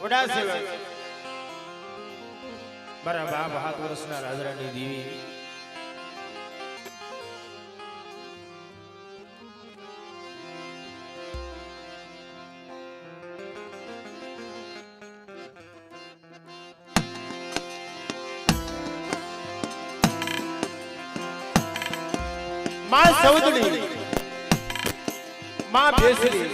વડા સેવક મારા બાપ 7 વર્ષના રાજરાની દેવી માં સૌદડી માં બેસરી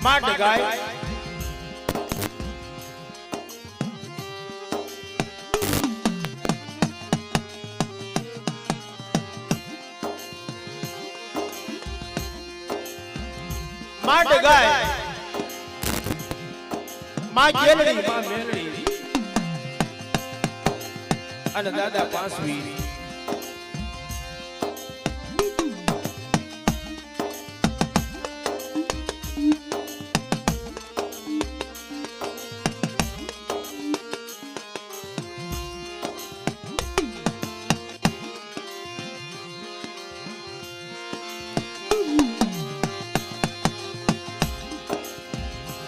માં ડગાય માં ડગાય માં જેલડી માં મેલડી અને દાદા પાંસવી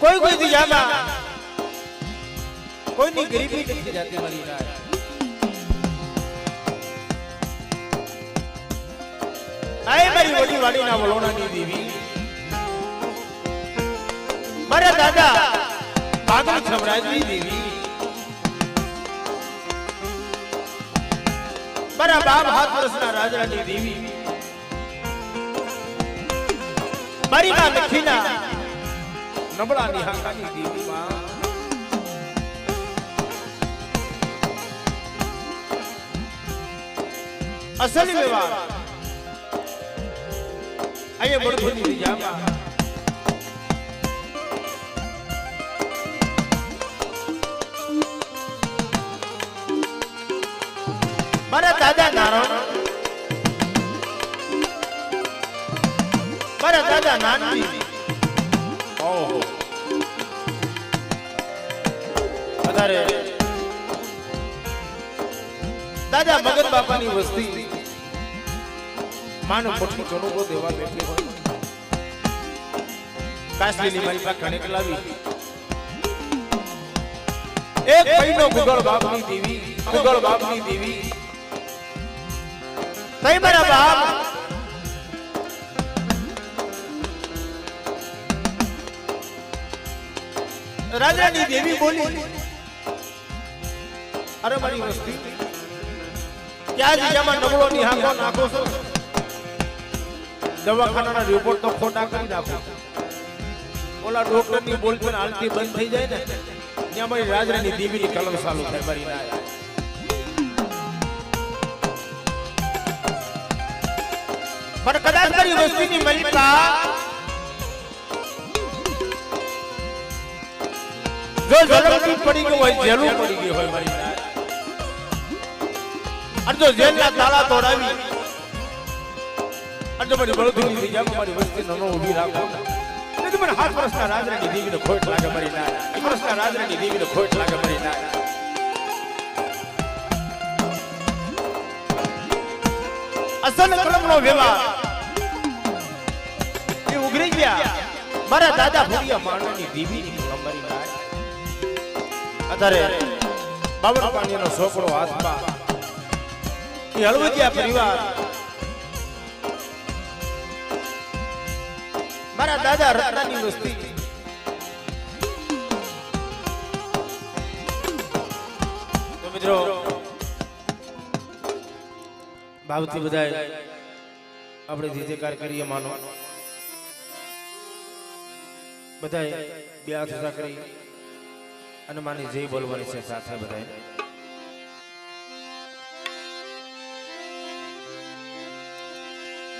કોઈ કોઈ દી જામાં કોઈની ગરીબી નથી જાતી મારી રાત આય મારી વડી વાડીના વલોણાની દેવી મારા દાદા ભાગલ છમરાજની દેવી મારા બાપ 7 વર્ષના રાજરાની દેવી મારી માં લખીના નબળા નિહાકાની દેવી માં અસલી વ્યવહાર અહીંયા બળભુની જામાં મારા દાદા નારાયણ મારા દાદા નાનજી ઓહો અધારે દાદા મગન બાપાની વસ્તી માનો મોટી જણુકો દેવા બેઠી હોય કાસલીની મારી પાસે કણેક લાવી એક પૈનો ગુગળ બાપની દેવી તઈ મારા બાપ રાજાની દેવી બોલી અરે મારી વસ્તી ક્યાં જગ્યામાં નબળો નિહાકો નાખો છો દવાખાનાના રિપોર્ટ તો ખોટા કરી નાખો ઓલા ડોક્ટરની બોલપેન હાલતી બંધ થઈ જાય ને ત્યાં મારી રાજરાની દેવીની કલમ ચાલુ થાય મારી ના પણ કદાચ મારી વસ્તીની મલિકા જો જલમથી પડી ગયો હોય જેલું પડી ગયું હોય મારી ના અને જો જેલના તાળા તોડાવી અને મારી બળદુની થઈ જાય મારી વસ્તી નનો ઊભી રાખો એટલે મને 7 વર્ષના રાજરાની દેવીને ખોટ લાગે મારી ના 1 વર્ષના રાજરાની દેવીને ખોટ લાગે મારી ના અસલ કલમનો વ્યવહાર એ ઉઘરી ગયા મારા દાદા ભૂરિયા માણની દેવીની કલમ મારી ના અત્યારે બાવન પાણીનો સોપડો હાથમાં એ હળવદિયા પરિવાર મારા દાદા રત્નાની વસ્તી તો મિત્રો ભાવથી બધાય આપણે જીતેકાર કરીએ માનો બધાય બે હાથ ઊંચા કરી અને માની જય બોલવાની છે સાથે બધાય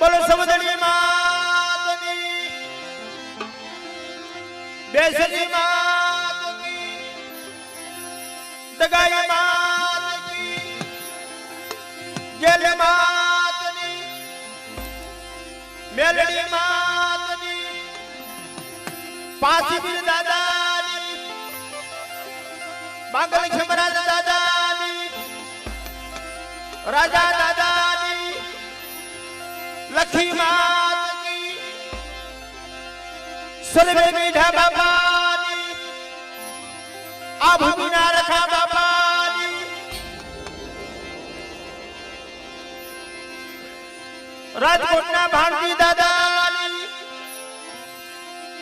બોલો સમદણી માતની બેસની માત કી દગાઈ માત કી જેલ માતની મેલડી માતની પાછી બીર દાદાની બાગલ ખમરાજ દાદાની રાજા દાદાની લખી માત કી સ્વર્ગે બેઠા બાપાની આ ભૂમિના રખા બાપાની રાજકોટના ભારતી દાદાની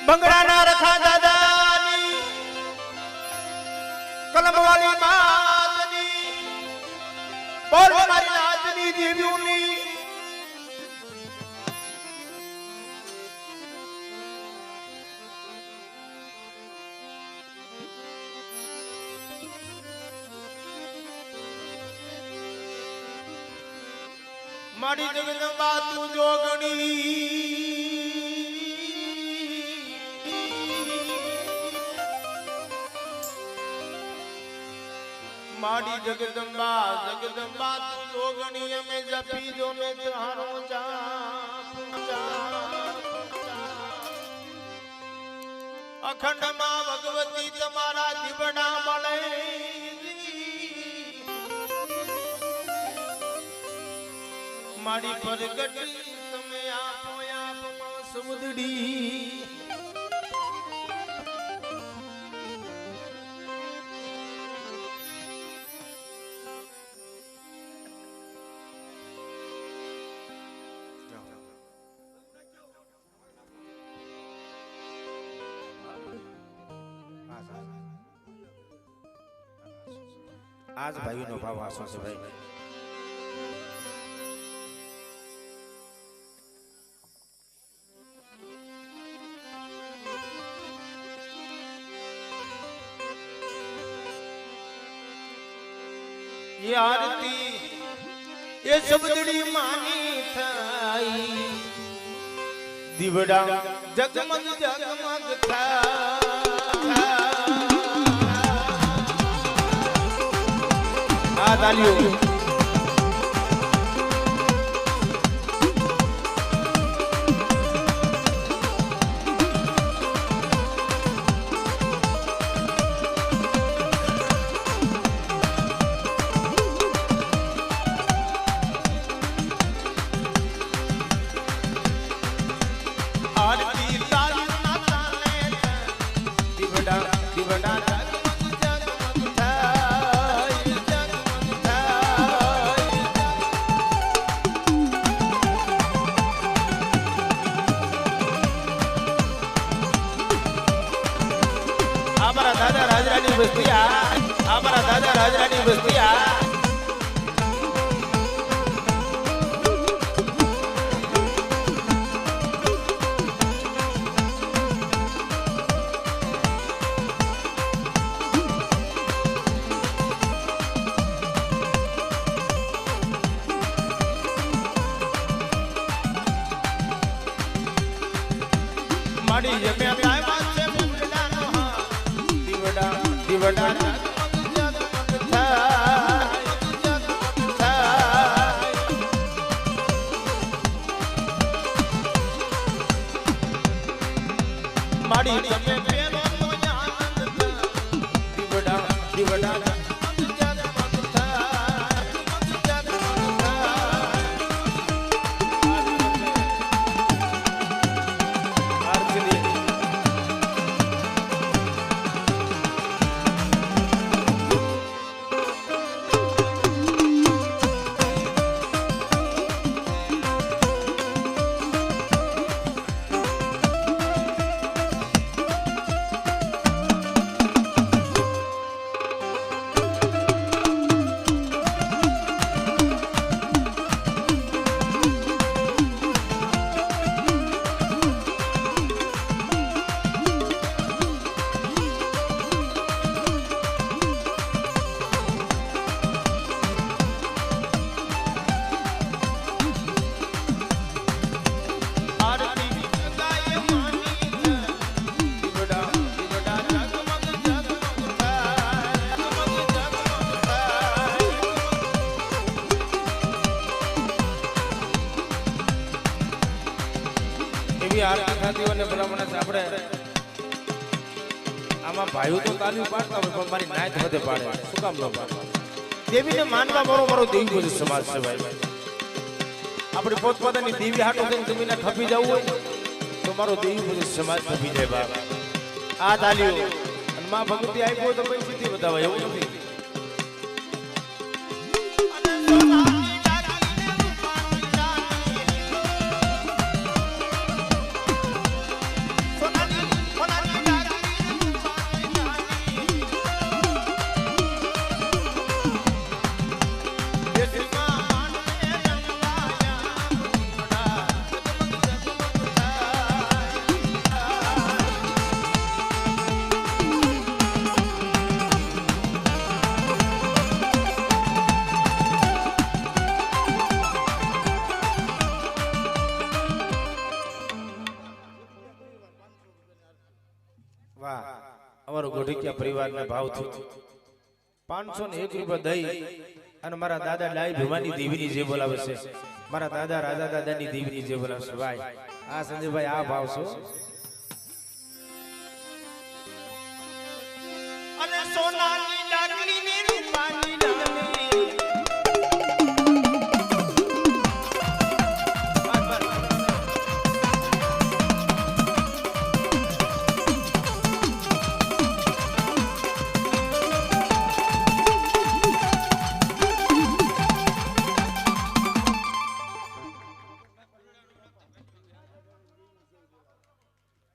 બંગડાના રખા દાદાની કલમવાલી માતની બોરવારી નાચની દેવીઓની મારી જગદંબા તું જોગણી મારી જગદંબા જગદંબા તું જોગણી અમે જપી જો ને તારો અખંડ માં ભગવતી તમારા દીવડા મળે મારી પ્રગટ તમે આપો આપમાં સમુદડી આજ ભાઈનો ભાવ આસો છે ભાઈ ये आरती ये सबदड़ी मानी थाई दीवड़ा जगमग जगमग था आ तालियों दादा राजरानी बस्तिया हमारा दादा राजरानी बस्तिया माड़ी जमे काय बात से दिवड़ा माड़ी जमे पेरो तो आनंद दिवड़ा दिवड़ा આરતી થતી હોય ને બ્રાહ્મણ આપણે આમાં ભાઈઓ તો તાલીમ પાડતા હોય પણ મારી નાયત હદે પાડે શું કામ ન પાડે દેવીને માનવા બરોબર દેવી બધું સમાજ છે ભાઈ આપણે પોતપોતાની દેવી હાટો થઈને જમીને ખપી જવું હોય તમારો દેવી બધું સમાજ ઉભી જાય બાપ આ તાલીઓ અને માં ભગવતી આપ્યો તો પૈસેથી બતાવાય એવું નથી અમારો ગોઢિયા પરિવારને ભાવથી 501 રૂપિયા દઈ અને મારા દાદા ડાઈ ભવાની દેવીની જે બોલાવે છે મારા દાદા રાજા દાદાની દેવીની જે બોલાવે છે ભાઈ આ સંજયભાઈ આ ભાવ છો અને સોનાની ડાકલી ને રૂપાની ડાકલી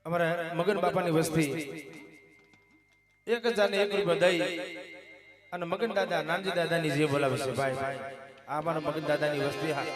અમારા મગન બાપાની વસ્તી 1001 રૂપિયા દઈ અને મગન દાદા નાનજી દાદાની જે બોલાવે છે ભાઈ આ અમારા મગન દાદાની વસ્તી હા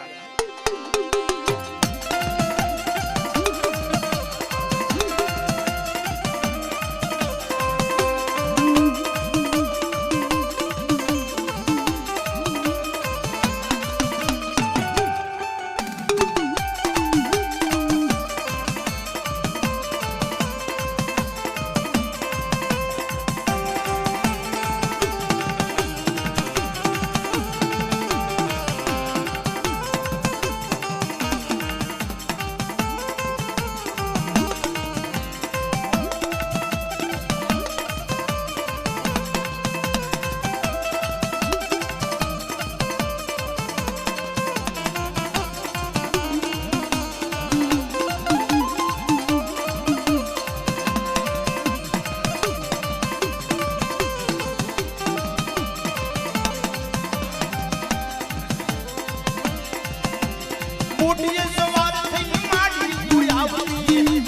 મોટીએ સવાર થઈ માડી ગુલાબી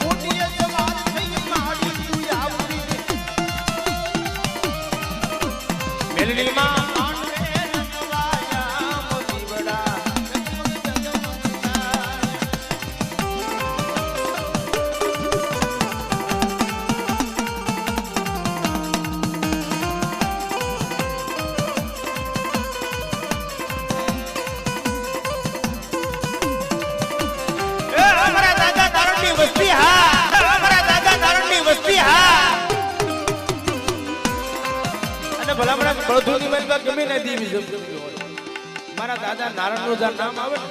મોટીએ સવાર થઈ માડી ગુલાબી મેલડીમાં આંડે રંગવાયા મોતી બડા વસ્તી હા અમારા દાદા નારણની વસ્તી હા અને ભલામણા બળધુની મનમાં ગમે ના દેવી મારા દાદા નારણનું જે નામ આવે ને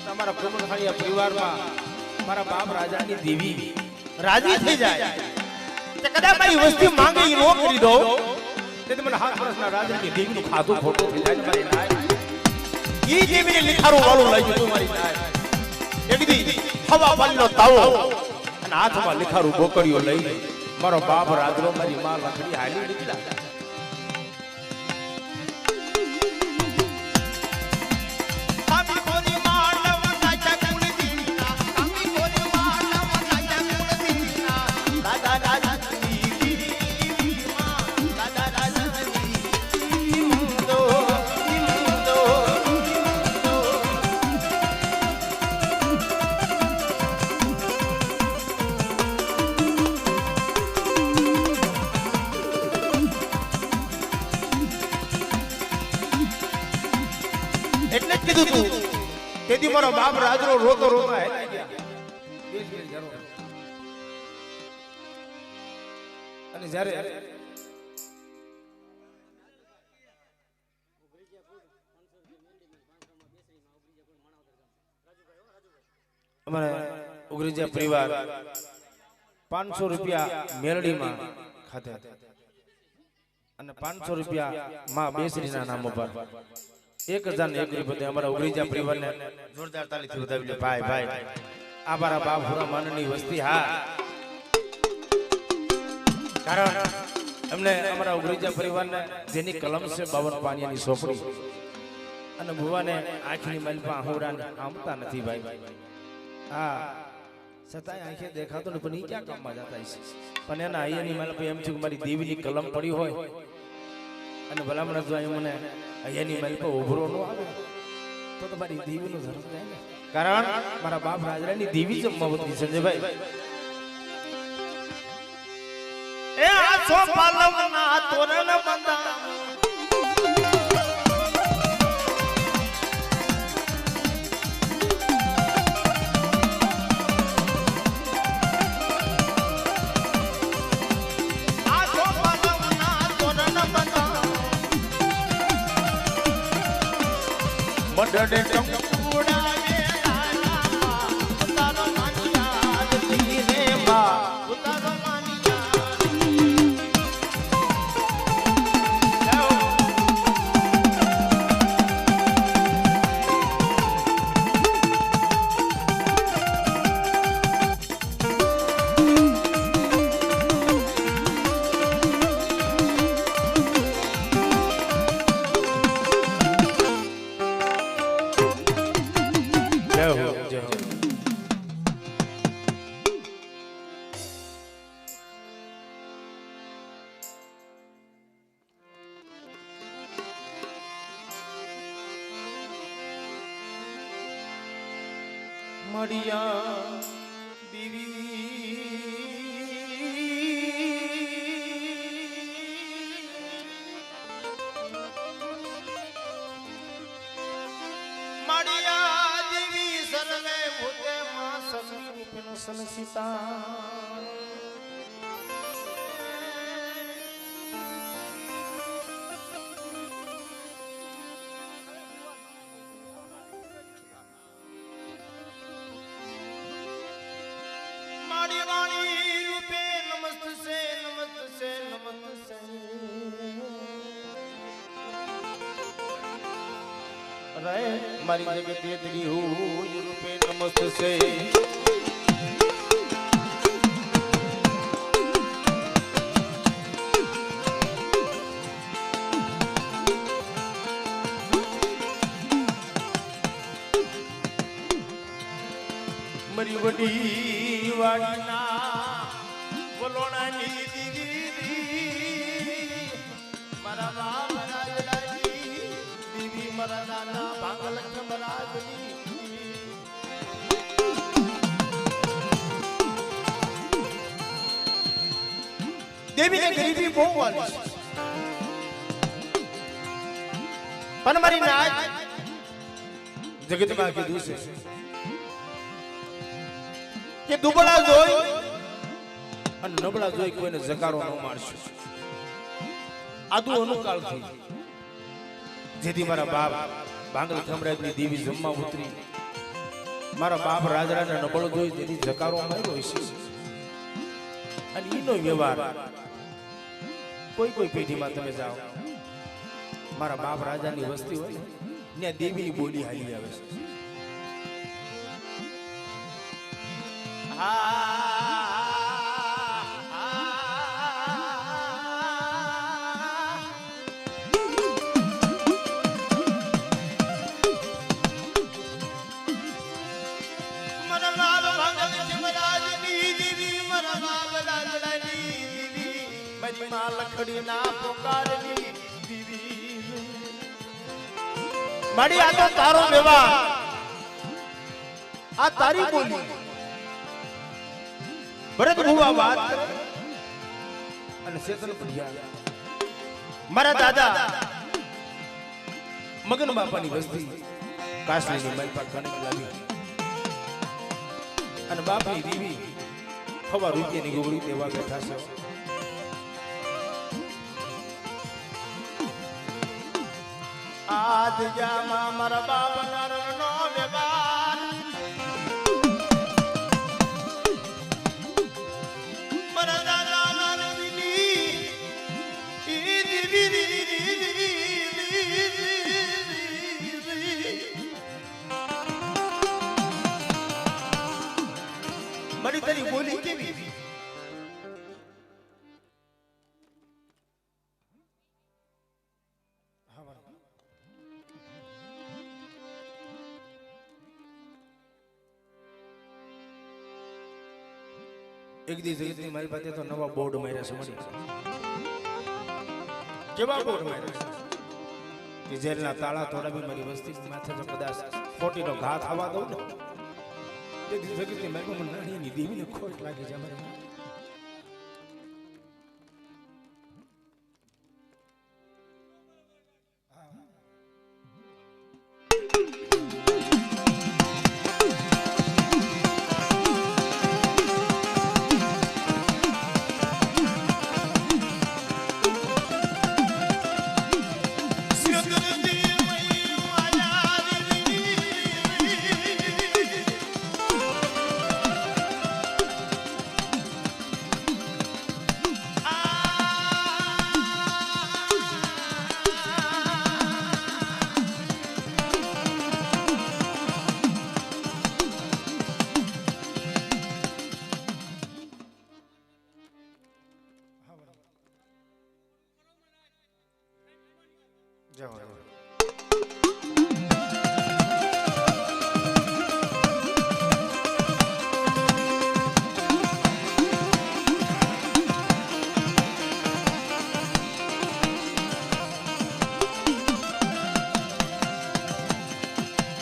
તમારા પ્રમુખાણીયા પરિવારમાં મારા બાપ રાજાની દેવી રાજી થઈ જાય કે કદાચ મારી વસ્તી માંગે ઈ નો કરી દો તે મને 7 વર્ષના રાજાની દેવીનું ખાધું ખોટું થઈ જાય મારી નાય ઈ દેવીને લીખારું વાળું લઈ જતો મારી નાય એકદી હવા પાલનો તાવો અને હાથમાં લીખારું બોકડીઓ લઈ મારો બાપ રાજરો મારી માં લખડી હાલી નીકળ્યા આમી કોરી માનવ નાચા કુળ દીના આમી કોરી માનવ નાચા કુળ દીના દાદા રાજાની માં દાદા રાજાની મુંદો એટલે જ કીધું તું તેથી મારો બાપ રાજરો રોતો રોતો હેલાઈ ગયા અને જ્યારે અમારા ઉગરીજા પરિવાર 500 રૂપિયા મેલડીમાં ખાતે અને 500 રૂપિયા માં બેસરીના નામ ઉપર 1001 અમારા ઉગરીજા પરિવારને જોરદાર તાલીથી વધાવી લે ભાઈ ભાઈ આ મારા બાપ હુરા માનની વસ્તી હા કારણ એમને અમારા ઉગરીજા પરિવારને જેની કલમ છે 52 પાણીની સોપડી અને ભુવાને આંખની મલપા હોરાને આમતા નથી ભાઈ હા છતાંય આંખે દેખાતો ને પણ ઈ ક્યાં કામમાં જતા છે પણ એના અહીંયાની મલપા એમ છે કે મારી દેવીની કલમ પડી હોય અને ભલામણ જો મને અહીંયાની મલપા ઉભરો ન આવે તો મારી દેવીનું ધર્મ જાય ને કારણ મારા બાપ રાજરાની દેવી જમવાવતી સંજયભાઈ એ આસો પાલવના તોરણ બંધા મડડે ટંકુડાએ લાલા ઉતારો માનિયા જતી રે બા ઉતારો મળિયા દેવી મળિયા દેવી સર્વે ભૂતે માં સમી રૂપેણ સંસિતા મારી જગતે તેરી હોય રૂપે નમસ્તે મારી વડી વાડીના વલોણાની દીદી મારા બાપ રાજરાની દીદી મારા નાના ભાંગલખ મરાજની દેવીને ગરીબી બહુ વાલી છે પણ મારી નાચ જગતમાં કીધું છે કે દુબળા જોઈ અને નબળા જોઈ કોઈને જકારો ન મારશે આદુ અનુકાળથી જેથી મારા બાપ ભાંગલ ખમરાજની દેવી જમવા ઉતરી મારા બાપ રાજરાને નબળો જોઈ જેથી જકારો માર્યો છે અને ઈનો વ્યવહાર કોઈ કોઈ પેઢીમાં તમે જાઓ મારા બાપ રાજાની વસ્તી હોય ને ત્યાં દેવીની બોલી હાલી આવે છે મારી આ તો તારો વ્યવહાર આ તારી બોલી ભરત ભુવા વાત કરે અને શેતન પડિયા મારા દાદા મગન બાપાની વસ્તી કાશલીની મલપા કણક લાવી અને બાપની દેવી ખવા રૂપિયાની ગોગડી તેવા બેઠા છે આજ જામાં મારા બાપ નારણનો વ્યવહાર મારા દાદા નારણની ઈ દીવી તારી બોલી કેવી એક દી જગતની મારી પાસે તો નવા બોર્ડ માર્યા છે મળી કેવા બોર્ડ માર્યા કે જેલના તાળા થોડા બી મારી વસ્તી માથે તો કદાચ ખોટીનો ઘા થવા દઉં ને એક દી જગતની મારી મને નાની દેવીને ખોટ લાગી જાય મારી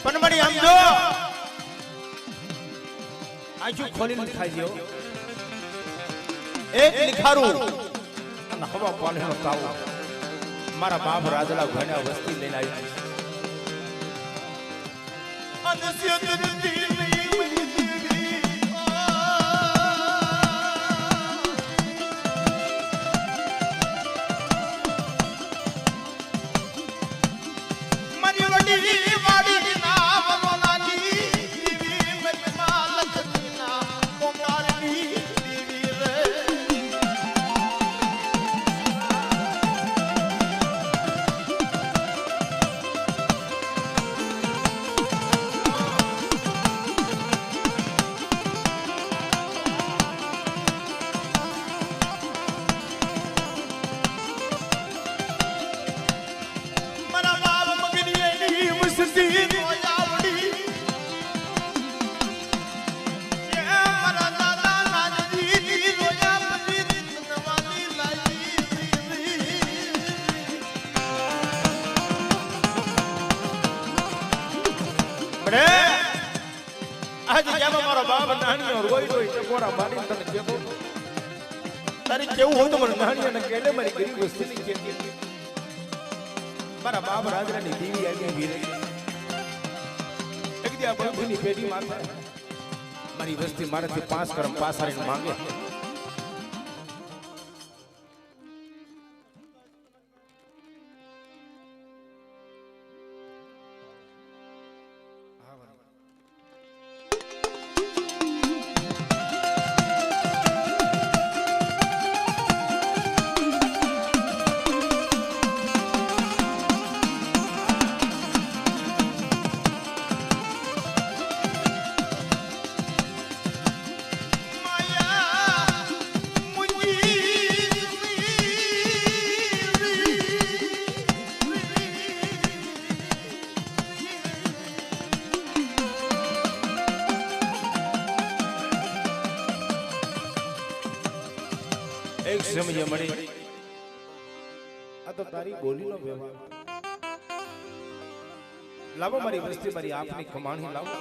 પણ મળી આમ જો આંખો ખોલીને ખાઈ લ્યો એક નિખારું અને હવા પાણીનો તાવો મારા બાપ રાજલા ઘણા વસ્તી લઈને આવી आज क्या मारा बाप नानी और रोई रोई टकोरा मारी तने केबो तारी केવું હોય તો મને નાની અને કેડે મારી ગરીબ વસ્તીની કેતી મારા બાપ રાજરાની દેવી આવી વીરે એક દી આ બંધુની પેઢી માથે મારી વસ્તી મારાથી 5 કરમ પાસારીને માંગે એક સમય મળી આ તો તારી બોલીનો વ્યવહાર લાવો મારી વસ્તી મારી આપની કમાણી લાવો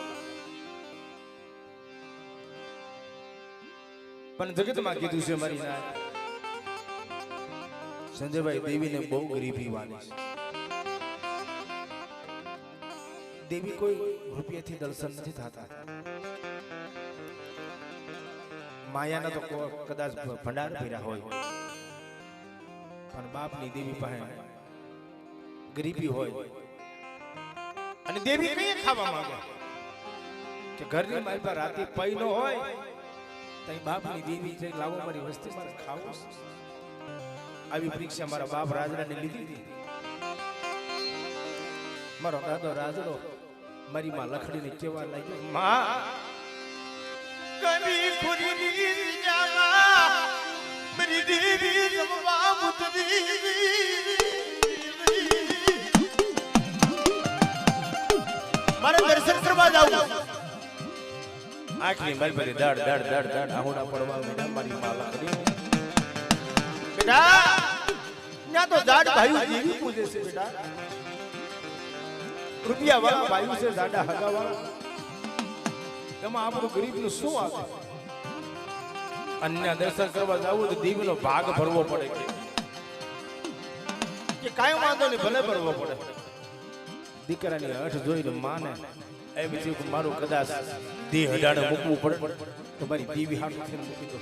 પણ જગતમાં કીધું છે મારી ના સંજયભાઈ દેવીને બહુ ગરીબી વાની છે દેવી કોઈ રૂપિયાથી દર્શન નથી થતા માયાના તો કદાચ ભંડાર ભર્યા હોય પણ બાપની દેવી પાસે ગરીબી હોય અને દેવી કઈ ખાવા માંગે કે ઘરની મારી પાસે રાતે પૈ નો હોય તઈ બાપની દેવી છે લાવો મારી વસ્તી મારે ખાવું આવી પરીક્ષા મારા બાપ રાજરાને લીધી હતી મારો દાદો રાજડો મારી માં લખડીને કેવા લાગ્યો માં કભી ખુરી જામા મારી દેવી જમવા ઉતરી મારે દર્શન કરવા જાવું આખરી મલ પર દડ દડ દડ દડ આહોડા પડવા મેડા મારી માલા કરી બેટા ત્યાં તો જાડ ભાઈ દેવી પૂજે છે બેટા રૂપિયા વાળા ભાઈ છે જાડા હગા વાળા એમાં આપણું ગરીબ નું શું આવે અન્ય દર્શન કરવા જાવું તો દેવીનો ભાગ ભરવો પડે કે કાંઈ વાંધો નહીં ભલે ભરવો પડે દીકરાની હઠ જોઈને માને એ બીજું મારું કદાચ દેહ હડાડે મૂકવું પડે તો મારી દેવી હાથ મૂકી દો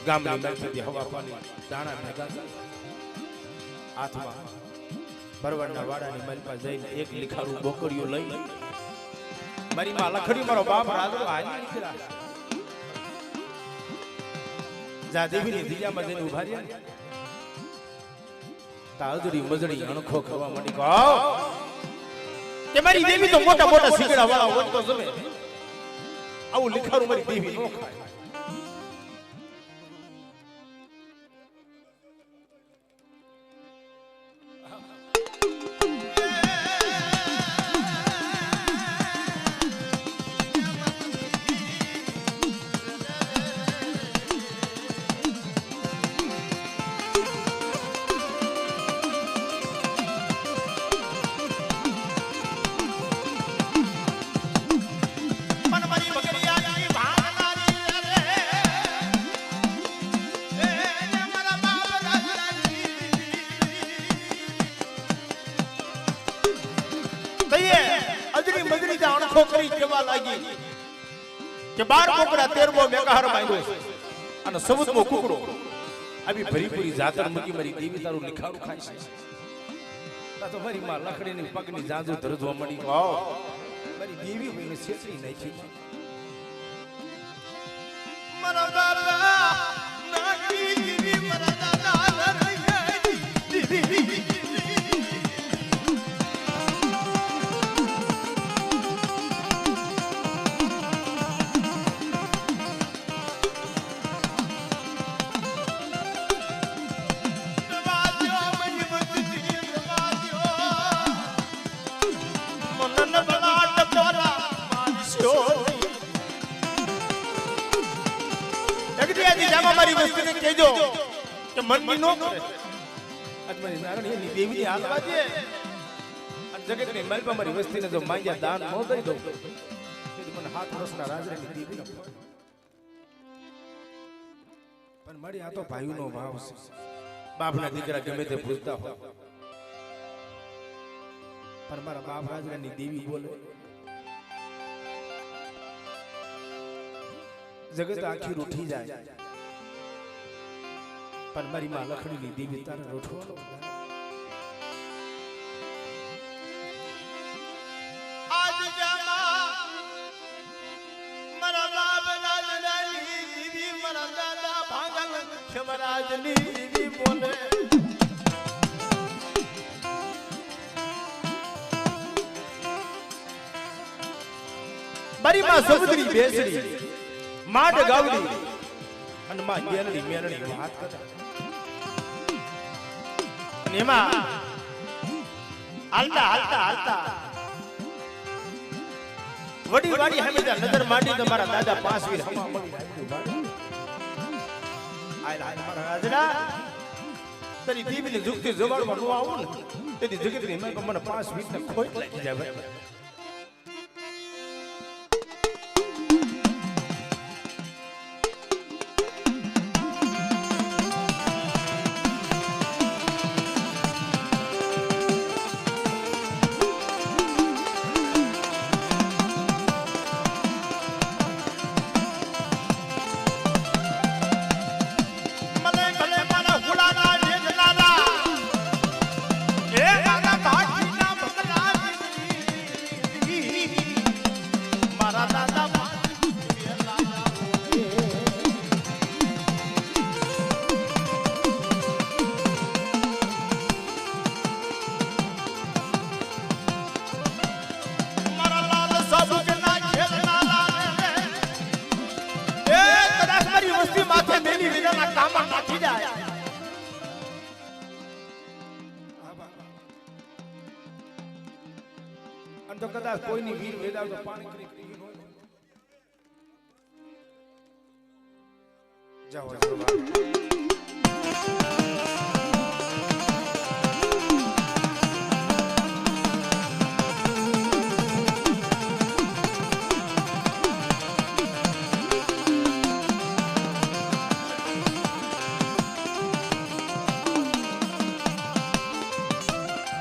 ગામની મેલથી હવા પાણી દાણા ભેગા હાથમાં પરવડના વાડાની મલપા જઈને એક લીખારું બોકડીઓ લઈ મારી માં લખડી મારો બાપ રાજુ હાલી નીકળ્યા જા દેવીની દિયામાં જઈને ઉભા રહ્યા તાજડી મજડી અણખો ખાવા માંડી કહો કે મારી દેવી તો મોટા મોટા સિગડા વાળા હોત તો જમે આવું લીખારું મારી દેવી નો ખાય છોકરી કેવા લાગી કે 12 કોકડા 13મો મેઘહાર માંગ્યો છે અને 14મો કુકડો આવી ભરીપુરી જાતર મૂકી મારી દેવી તારું લીખારું ખાય છે તો મારી માં લખડીની પગની જાંજુ ધરજવા મળી વાવ મારી દેવી મને છેતરી નાખી મારા દાદા નાની દીવી મારા દાદા દીવી મારી વસ્તીને કહેજો કે મનની નો કરે આજ મારી નારણીની દેવીની હાલવા દે અને જગતની માલપા મારી વસ્તીને જો માંગ્યા દાન ન દઈ દઉં તેથી મને 7 વર્ષના રાજની દેવીનો પણ મારી આ તો ભાઈનો ભાવ છે બાપના દીકરા ગમે તે પૂછતા હોય પણ મારા બાપ રાજની દેવી બોલે જગત આખી રૂઠી જાય પણ મારી માં લખડીની દેવી તારે રોઠવાનો આજ જામા મારા બાપ રાજની દીવી મારા દાદા ભાગલ ખમરાજની દીવી બોલે મારી માં સમુદ્રી બેસડી માડ ગાવડી અને માં ગેલડી મેલડી વાત કરતા એમાં હાલતા હાલતા હાલતા વડી વાડી હમીદા નજર માંડી તો મારા દાદા 5 વીર હમા મળી આયલા મારા રાજના તરી દીવીની જુગતી જવાડમાં નો આવું ને તેથી જગતની મને 5 વીર ને ખોટ લાગી જાય ભાઈ અને તો કદાચ કોઈની વીર વેદાવ તો પાણી કરી કરી ન હોય. જાઓ જાઓ.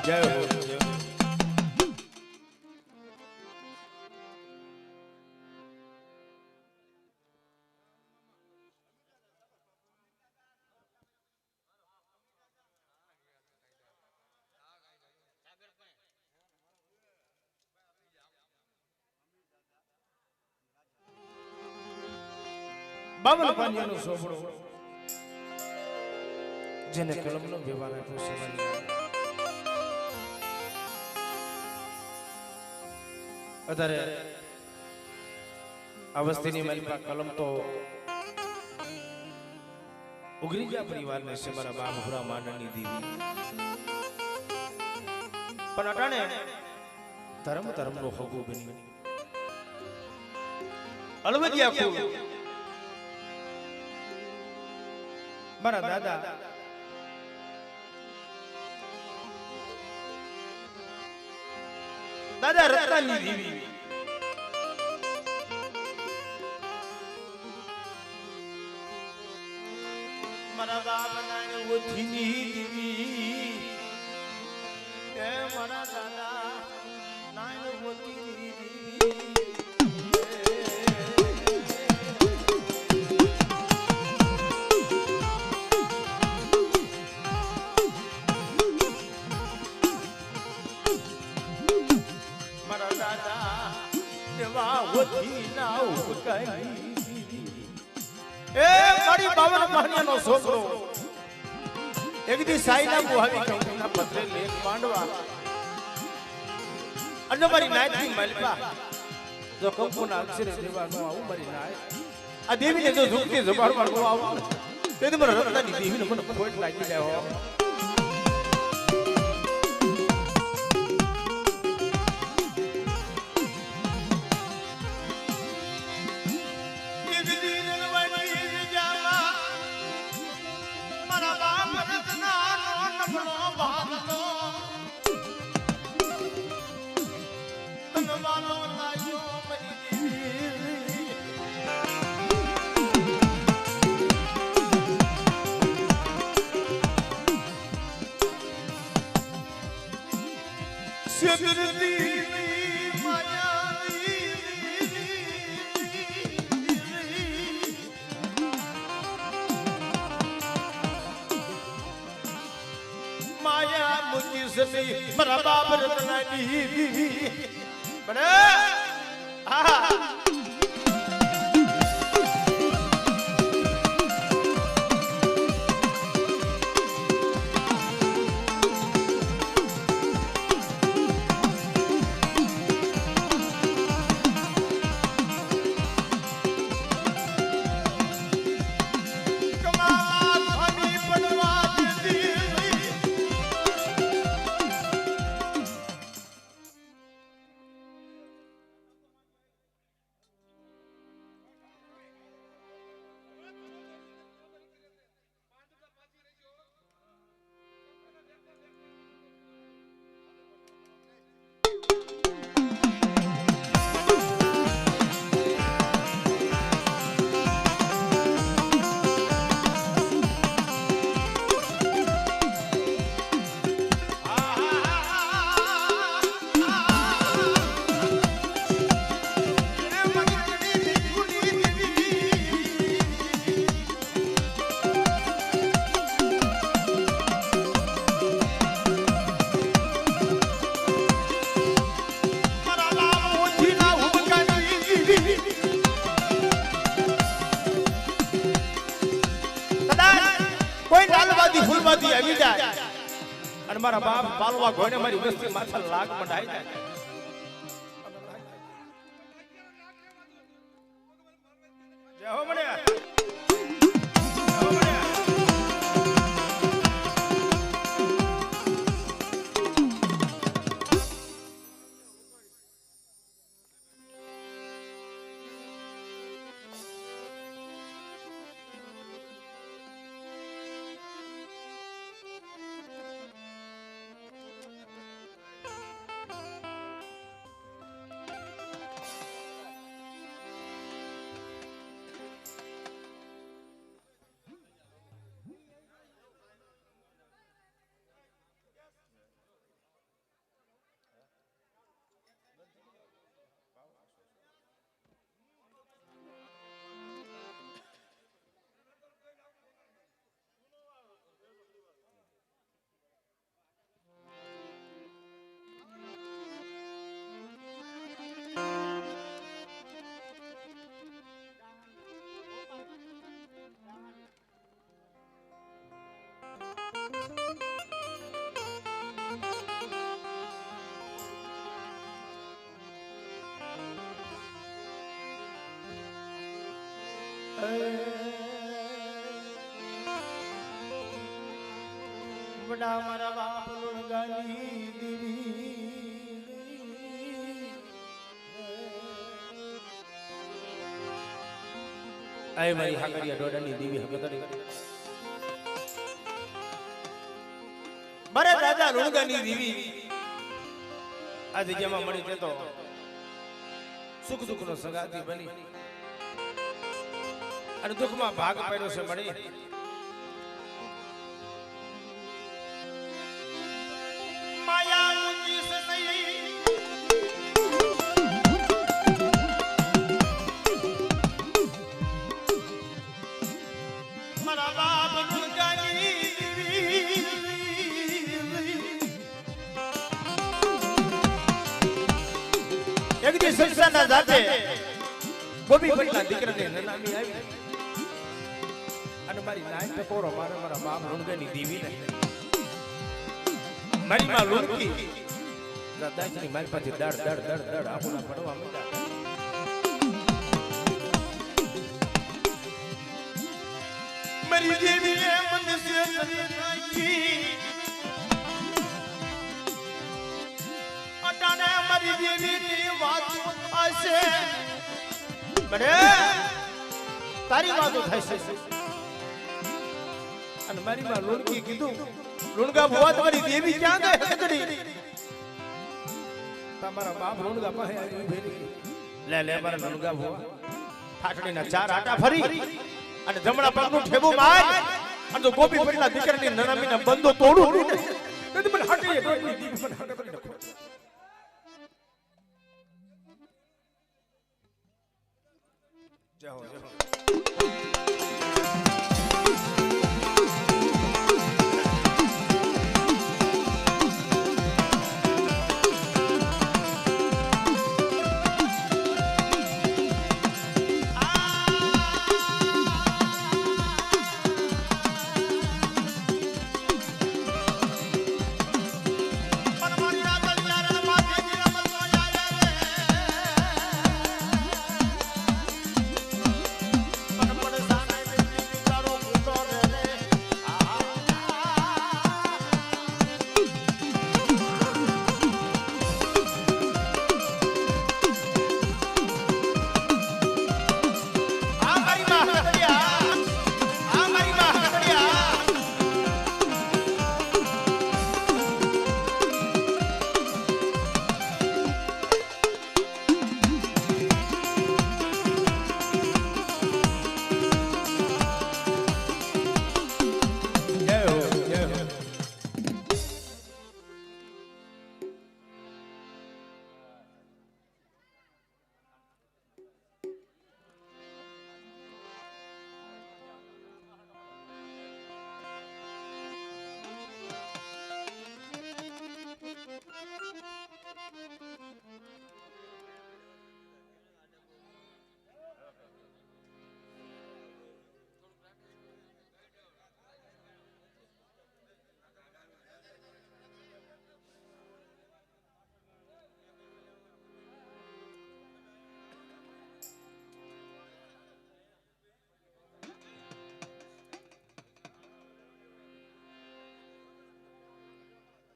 જય હો જય હો. બાવન પાંડિયાનો સોપડો જેને કલમનો વ્યવહાર આપ્યો સેવાની અત્યારે અવસ્થિની મારી પાસે કલમ તો ઉગરીજા પરિવારને છે મારા બા ભુરા માંડની દેવી પણ અટાણે ધર્મનો હગો બની અલવદિયા કુળ મારા દાદા દાદા રત્નાની દેવી મારા બાપ નાય ઓથીની દેવી એ મારા દાદા નાય ઓથીની દેવી મારા દાદા દેવા ઓથી ના ઉકાઈ એ મારી બાવન મહિનાનો છોકરો એક દી સાઈના બુહાવી કંકુના પત્રે લેખ માંડવા અને મારી નાયથી મલપા જો કંકુના અક્ષરે દેવાનો આવું મારી નાય આ દેવીને જો ઝુકતી જબાડવાનો આવું તે મને રત્નાની દેવીને મને ખોટ લાગી જાય હો. માયા મુકી સતી મારા બાપ રત્નાની દેવી બને હા ફૂલમાંથી આવી જાય અને મારા બાપ પાલવા ઘોડે મારી વસ્તી માથા લાગ મંડાઈ જાય. જય હો મળ્યા. બડા મારા બાપ લુણગાની દીવી આય મારી હાકરિયા ડોડાની દેવી હવે કરી મારા દાદા લુણગાની દેવી આ જગ્યામાં મળી તે તો સુખ દુઃખનો સંગાતી બની અને દુઃખમાં ભાગ પાડ્યો છે મળી માયા ઊંચી સસઈ મારા બાપ લુણગાની દીવી એક દી સંસારના જાતે ગોપી પટના દીકરાને નનામી આવી અને મારી નાઈ ટકોરો મારા બાપ લુણગાની દેવી ને મારી માં લુણકી દાદાજીની મારી પાસે દડ આપણા પડવા માંડ્યા મારી દેવીએ મને સે કરી નાખી અટાણે મારી દેવીની વાતો થશે બરે તારી વાતો થાય છે અને મારી માં લુણકી કીધું લુણગા ભુવા તમારી દેવી ક્યાં ગઈ હકડી તમારા બાપ લુણગા પાસે આવી ભેરી લે મારા લુણગા ભુવા ઠાઠડીના ચાર આટા ફરી અને જમણા પગનું ઠેબુ માર અને તો ગોપી પટલા દીકરાની નનામીના બંધો તોડું નથી મને હાકીએ ડોડની દેવી મને હાક કરી નાખો જાઓ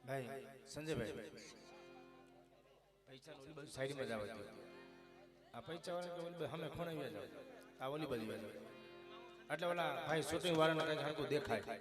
ભાઈ સંજયભાઈ પૈસા ઓલી બાજુ સાઈડમાં જાવ આ પૈસા વાળા ઓલી બાજુ અમે ખોણાવી જાવ આ ઓલી બાજુ એટલે ઓલા ભાઈ શૂટિંગ વાળાને કઈ હરકું દેખાય